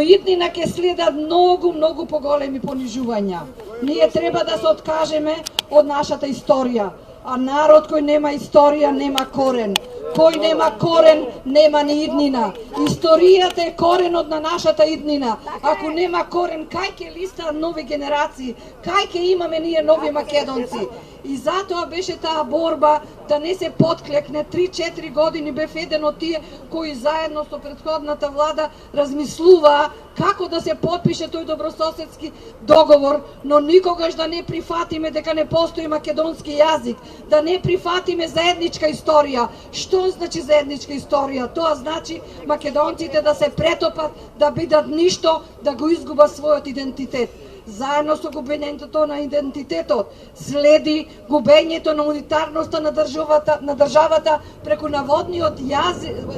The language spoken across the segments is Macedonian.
иднина ќе следат многу поголеми понижувања. Ние треба да се откажеме од нашата историја, а народ кој нема историја нема корен. Кој нема корен, нема ни иднина. Историјата е коренот на нашата иднина. Ако нема корен, кај ќе листаат нови генерации? Кај ќе имаме ние нови македонци? И затоа беше таа борба да не се подклекне. 3-4 години бев еден од тие кои заедно со претходната влада размислуваа како да се потпише тој добрососедски договор, но никогаш да не прифатиме дека не постои македонски јазик, да не прифатиме заедничка историја. Што значи заедничка историја? Тоа значи македонците да се претопат, да бидат ништо, да го изгубат својот идентитет. Заедно со губењето на идентитетот следи губењето на унитарноста на државата преку наводниот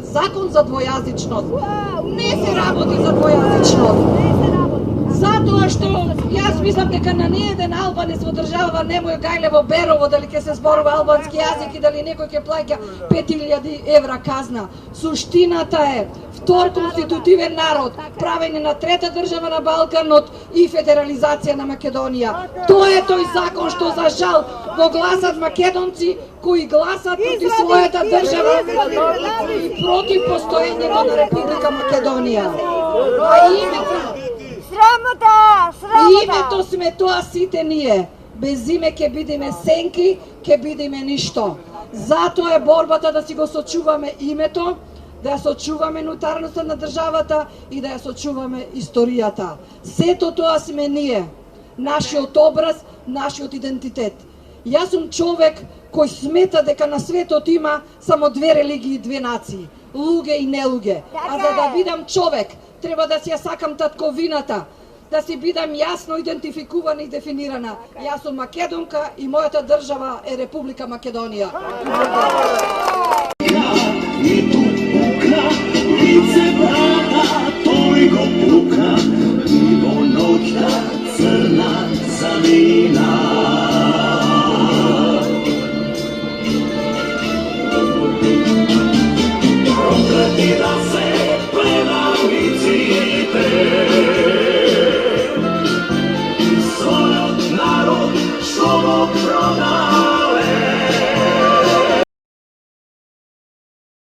закон за двојазичност. Не се работи за двојазичност. Затоа што јас мислам дека на не еден албанец во држава Немој Гајлево Берово дали ќе се зборува албански јазик и дали некој ќе плаќа 5000 евра казна. Суштината е втор конститутивен народ, правење на трета држава на Балканот и федерализација на Македонија. Тоа е тој закон што за жал го гласат македонци кои гласат против својата држава и против постоењето на Република Македонија. Името сме тоа сите ние. Без име ќе бидеме сенки, ќе бидеме ништо. Затоа е борбата да си го сочуваме името, да ја сочуваме унитарноста на државата и да ја сочуваме историјата. Сето тоа сме ние, нашиот образ, нашиот идентитет. Јас сум човек кој смета дека на светот има само две религии и две нации, луѓе и нелуѓе. А за да бидам човек, треба да си ја сакам татковината, да си бидам јасно идентификувана и дефинирана. Јас сум македонка и мојата држава е Република Македонија. И тук пукна, лице брата, тој го пукна, и во ноќта црна замина.